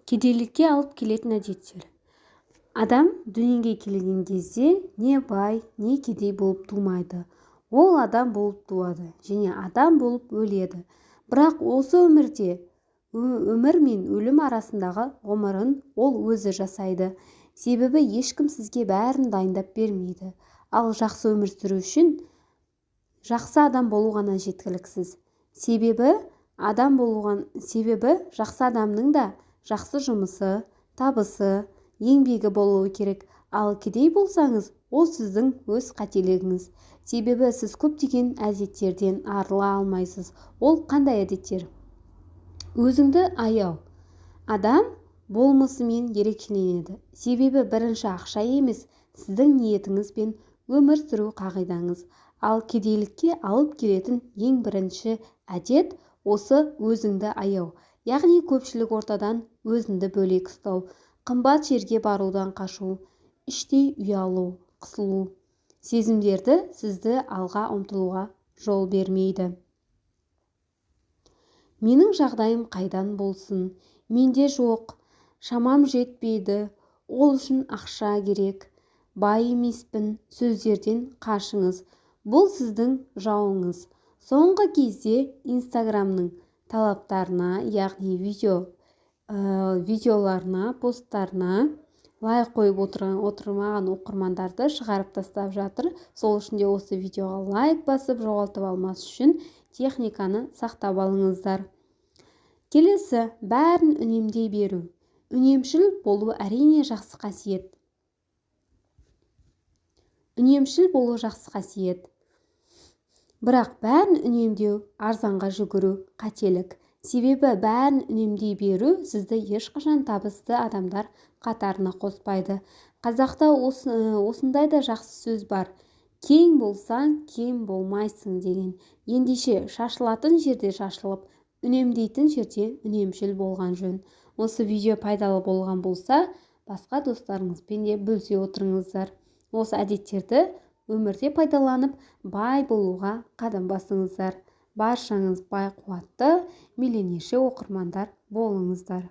Кедейлікке алып келетін әдеттер. Адам дүниеге келген кезде не бай, не кедей болып тумайды. Ол адам болып туады және адам болып өледі. Бірақ осы өмірде өмір мен өлім арасындағы ғұмырын ол өзі жасайды. Себебі ешкім сізге бәрін дайындап бермейді. Ал жақсы өмір сүру үшін жақсы адам болу ғана жеткіліксіз. Себебі жақсы адамның да жақсы жұмысы, табысы, еңбегі болуы керек. Ал кедей болсаңыз, ол сіздің өз қателігіңіз. Себебі сіз көптеген әдеттерден арыла алмайсыз. Ол қандай әдеттер? Өзіңді аяу. Адам болмысымен ерекшеленеді. Себебі бірінші ақша емес, сіздің ниетіңіз бен өмір сүру қағидаңыз. Ал кедейлікке алып келетін ең бірінші әдет осы өзіңді аяу. Яғни көпшілік ортадан өзіңді бөлек ұстау, қымбат жерге барудан қашу, іштей ұялу, қысылу. Сезімдерді сізді алға ұмтылуға жол бермейді. Менің жағдайым қайдан болсын? Менде жоқ, шамам жетпейді, ол үшін ақша керек, бай емеспін сөздерден қашыңыз. Бұл сіздің жауыңыз. Соңғы кезде Инстаграмның талаптарына, яғни видеоларына, посттарына лайк қойып отырмаған оқырмандарды шығарып тастап жатыр. Сол үшін де осы видеоға лайк басып жоғалтып алмас үшін техниканы сақтап алыңыздар. Келесі, бәрін үнемдей беру. Үнемшіл болу әрине жақсы қасиет. Бірақ бәрін үнемдеу, арзанға жүгіру қателік. Себебі бәрін үнемдей беру сізді ешқашан табысты адамдар қатарына қоспайды. Қазақта осындай да жақсы сөз бар. Кең болсаң, кем болмайсың деген. Ендеше шашылатын жерде шашылып, үнемдейтін жерде үнемшіл болған жөн. Осы видео пайдалы болған болса, басқа достарыңызбен де бөлісе отырыңыздар. Осы әдеттерді өмірде пайдаланып, бай болуға қадам басыңыздар. Баршаңыз бай қуатты, миллионерші оқырмандар болыңыздар.